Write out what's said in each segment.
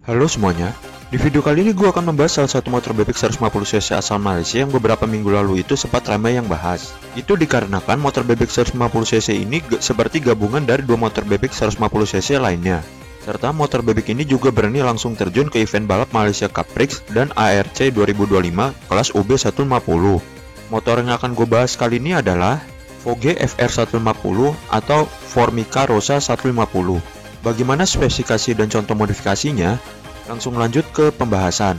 Halo semuanya, di video kali ini gue akan membahas salah satu motor bebek 150cc asal Malaysia yang beberapa minggu lalu itu sempat ramai yang bahas. Itu dikarenakan motor bebek 150cc ini seperti gabungan dari dua motor bebek 150cc lainnya. Serta motor bebek ini juga berani langsung terjun ke event balap Malaysia Cup Prix dan ARC 2025 kelas UB150. Motor yang akan gue bahas kali ini adalah Vogue FR150 atau Formica Rosa 150. Bagaimana spesifikasi dan contoh modifikasinya? Langsung lanjut ke pembahasan.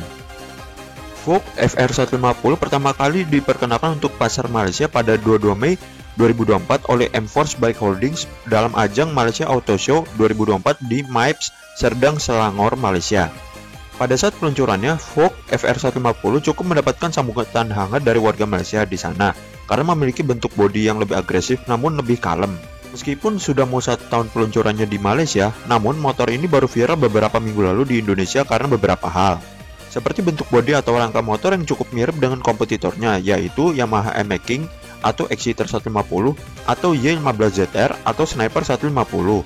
Vogue FR150 pertama kali diperkenalkan untuk pasar Malaysia pada 22 Mei 2024 oleh M-Force Bike Holdings dalam ajang Malaysia Auto Show 2024 di MIPS Serdang, Selangor, Malaysia. Pada saat peluncurannya, Vogue FR150 cukup mendapatkan sambutan hangat dari warga Malaysia di sana karena memiliki bentuk bodi yang lebih agresif namun lebih kalem. Meskipun sudah mau 1 tahun peluncurannya di Malaysia, namun motor ini baru viral beberapa minggu lalu di Indonesia karena beberapa hal. Seperti bentuk bodi atau rangka motor yang cukup mirip dengan kompetitornya, yaitu Yamaha M-Max King atau Exciter 150 atau Y15ZR atau Sniper 150.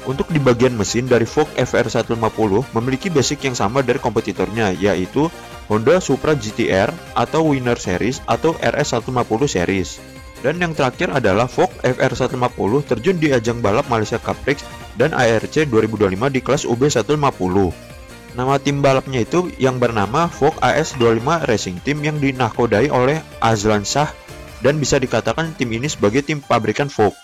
Untuk di bagian mesin dari Vogue FR150 memiliki basic yang sama dari kompetitornya, yaitu Honda Supra GT-R atau Winner Series atau RS150 Series. Dan yang terakhir adalah Vogue FR150 terjun di ajang balap Malaysia Cup Prix dan ARC 2025 di kelas UB150. Nama tim balapnya itu yang bernama Vogue AS25 Racing Team yang dinahkodai oleh Azlan Shah dan bisa dikatakan tim ini sebagai tim pabrikan Vogue.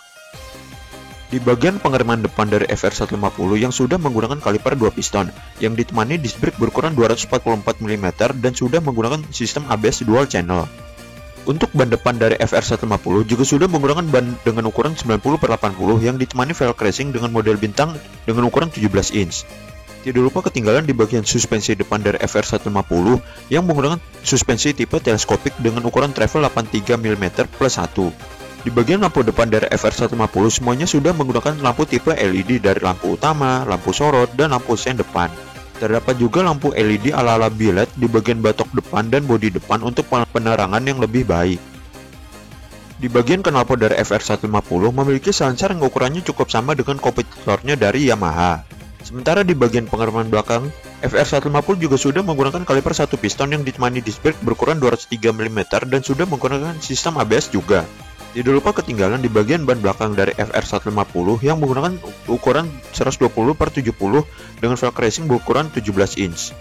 Di bagian pengereman depan dari FR150 yang sudah menggunakan kaliper 2 piston yang ditemani disc brake berukuran 244 mm dan sudah menggunakan sistem ABS dual channel. Untuk ban depan dari FR150 juga sudah menggunakan ban dengan ukuran 90/80 yang ditemani velg racing dengan model bintang dengan ukuran 17 inch. Tidak lupa ketinggalan di bagian suspensi depan dari FR150 yang menggunakan suspensi tipe teleskopik dengan ukuran travel 83 mm plus 1. Di bagian lampu depan dari FR150 semuanya sudah menggunakan lampu tipe LED dari lampu utama, lampu sorot, dan lampu sen depan. Terdapat juga lampu LED ala-ala biled di bagian batok depan dan bodi depan untuk penerangan yang lebih baik. Di bagian knalpot dari FR150 memiliki selancar yang ukurannya cukup sama dengan kompetitornya dari Yamaha. Sementara di bagian pengereman belakang, FR150 juga sudah menggunakan kaliper 1 piston yang ditemani disc brake berukuran 203 mm dan sudah menggunakan sistem ABS juga. Tidak lupa ketinggalan di bagian ban belakang dari FR150 yang menggunakan ukuran 120/70 dengan velg racing berukuran 17 inch.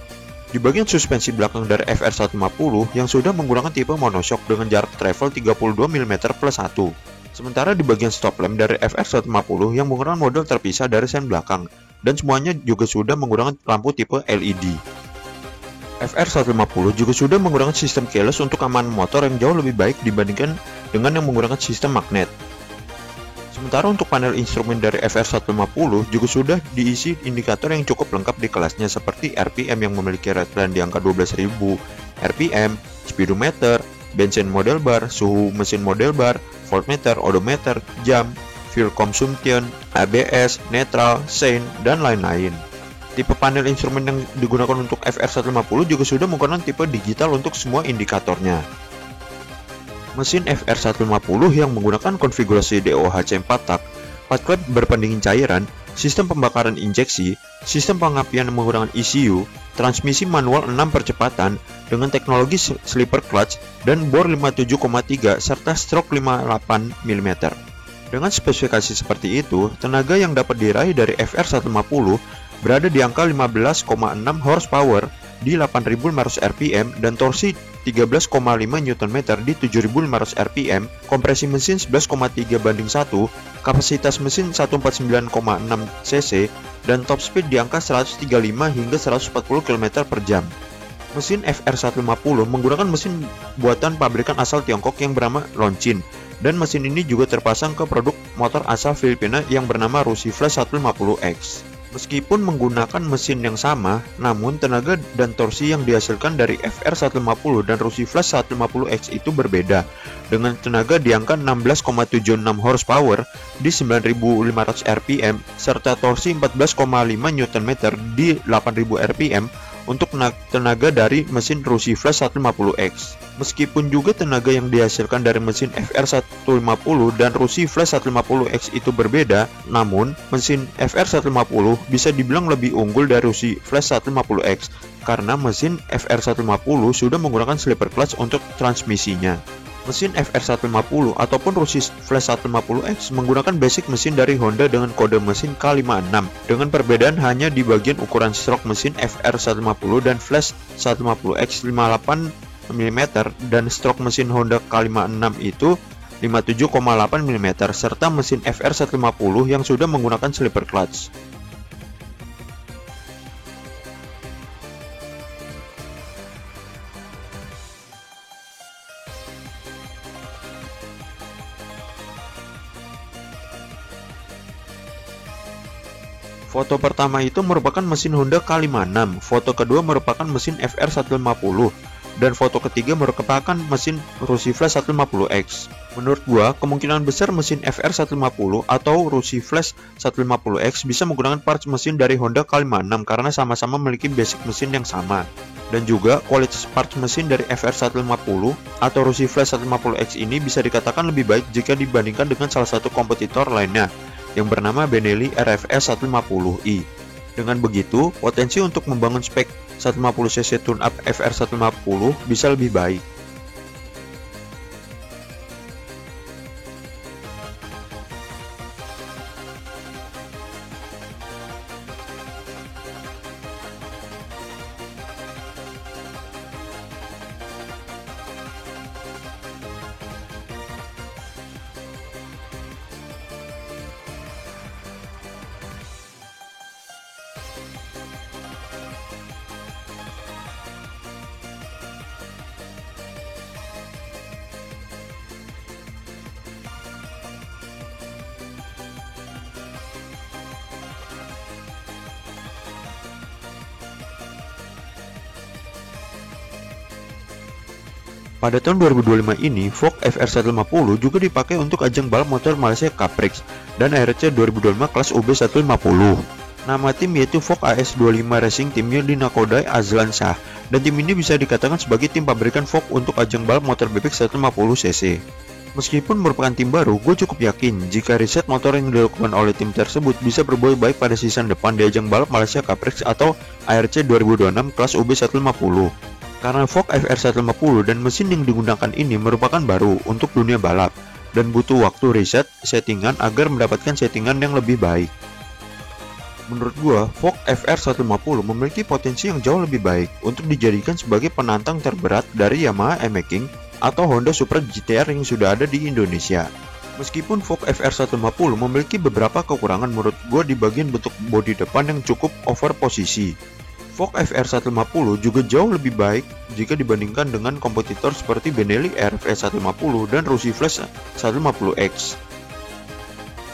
Di bagian suspensi belakang dari FR150 yang sudah menggunakan tipe monoshock dengan jarak travel 32 mm plus 1. Sementara di bagian stop lamp dari FR150 yang menggunakan model terpisah dari sen belakang dan semuanya juga sudah menggunakan lampu tipe LED. FR150 juga sudah menggunakan sistem keyless untuk keamanan motor yang jauh lebih baik dibandingkan dengan yang menggunakan sistem magnet. Sementara untuk panel instrumen dari FR150 juga sudah diisi indikator yang cukup lengkap di kelasnya seperti RPM yang memiliki rate line di angka 12.000, RPM, speedometer, bensin model bar, suhu mesin model bar, voltmeter, odometer, jam, fuel consumption, ABS, neutral, sein, dan lain-lain. Tipe panel instrumen yang digunakan untuk FR150 juga sudah menggunakan tipe digital untuk semua indikatornya. Mesin FR150 yang menggunakan konfigurasi DOHC 4 tak, 4 klep berpendingin cairan, sistem pembakaran injeksi, sistem pengapian menggunakan ECU, transmisi manual 6 percepatan dengan teknologi slipper clutch dan bor 57,3 serta stroke 58 mm. Dengan spesifikasi seperti itu, tenaga yang dapat diraih dari FR150 berada di angka 15,6 horsepower di 8.500 rpm dan torsi 13,5 Nm di 7.500 rpm, kompresi mesin 11,3/1, kapasitas mesin 149,6 cc, dan top speed di angka 135 hingga 140 km per jam. Mesin FR150 menggunakan mesin buatan pabrikan asal Tiongkok yang bernama Lonchin, dan mesin ini juga terpasang ke produk motor asal Filipina yang bernama Rusiflash 150X. Meskipun menggunakan mesin yang sama, namun tenaga dan torsi yang dihasilkan dari FR150 dan Rusiflash 150X itu berbeda, dengan tenaga di angka 16,76 horsepower di 9.500 rpm serta torsi 14,5 Nm di 8.000 rpm untuk tenaga dari mesin Rusi Flash 150X. Meskipun juga tenaga yang dihasilkan dari mesin FR150 dan Rusi Flash 150X itu berbeda, namun mesin FR150 bisa dibilang lebih unggul dari Rusi Flash 150X karena mesin FR150 sudah menggunakan slipper clutch untuk transmisinya. Mesin FR150 ataupun Rusi Flash 150X menggunakan basic mesin dari Honda dengan kode mesin K56 dengan perbedaan hanya di bagian ukuran stroke mesin FR150 dan Flash 150X 58 mm dan stroke mesin Honda K56 itu 57,8 mm serta mesin FR150 yang sudah menggunakan slipper clutch. Foto pertama itu merupakan mesin Honda K56, foto kedua merupakan mesin FR150, dan foto ketiga merupakan mesin Rusi Flash 150X. Menurut gua, kemungkinan besar mesin FR150 atau Rusi Flash 150X bisa menggunakan parts mesin dari Honda K56 karena sama-sama memiliki basic mesin yang sama. Dan juga kualitas parts mesin dari FR150 atau Rusi Flash 150X ini bisa dikatakan lebih baik jika dibandingkan dengan salah satu kompetitor lainnya yang bernama Benelli RFS 150i. Dengan begitu, potensi untuk membangun spek 150cc tune-up FR150 bisa lebih baik. Pada tahun 2025 ini, Fok FR150 juga dipakai untuk ajang balap motor Malaysia Caprix dan ARC 2025 kelas UB150. Nama tim yaitu Fok AS25 Racing Teamnya di Nakodai Azlan Shah, dan tim ini bisa dikatakan sebagai tim pabrikan Fok untuk ajang balap motor bebek 150cc. Meskipun merupakan tim baru, gue cukup yakin jika riset motor yang dilakukan oleh tim tersebut bisa berbuah baik pada season depan di ajang balap Malaysia Caprix atau ARC 2026 kelas UB150. Karena Fok FR150 dan mesin yang digunakan ini merupakan baru untuk dunia balap dan butuh waktu riset settingan agar mendapatkan settingan yang lebih baik. Menurut gua, Fok FR150 memiliki potensi yang jauh lebih baik untuk dijadikan sebagai penantang terberat dari Yamaha M-King atau Honda Supra GTR yang sudah ada di Indonesia. Meskipun Fok FR150 memiliki beberapa kekurangan menurut gua di bagian bentuk bodi depan yang cukup over posisi. Fok FR150 juga jauh lebih baik jika dibandingkan dengan kompetitor seperti Benelli RFS 150 dan Rusi Flash 150X.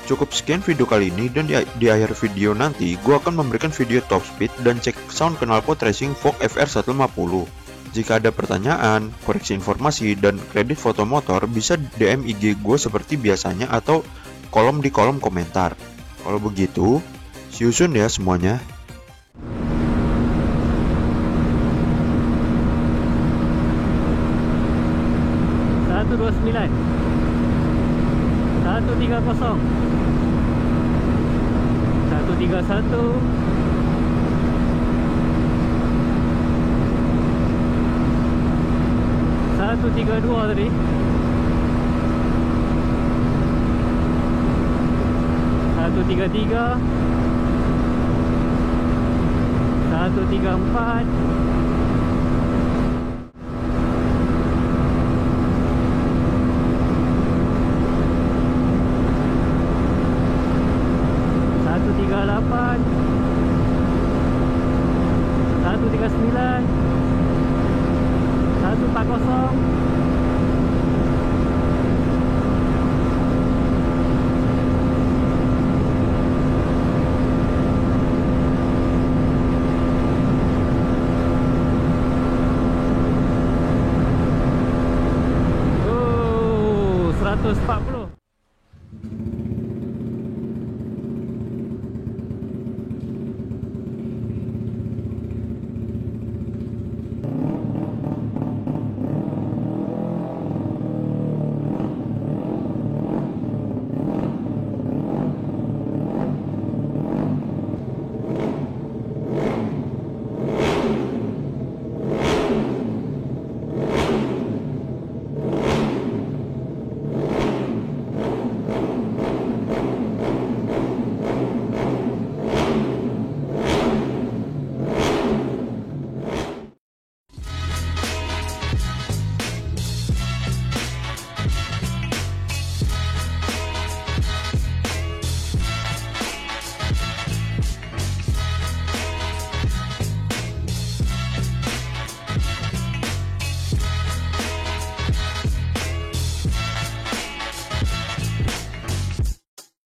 Cukup sekian video kali ini, dan di akhir video nanti gua akan memberikan video top speed dan cek sound knalpot racing Fok FR150. Jika ada pertanyaan, koreksi informasi, dan kredit foto motor, bisa DM IG gue seperti biasanya atau di kolom komentar. Kalau begitu, see you soon ya semuanya. 129 130 131 132 tadi 133 134 138 139 140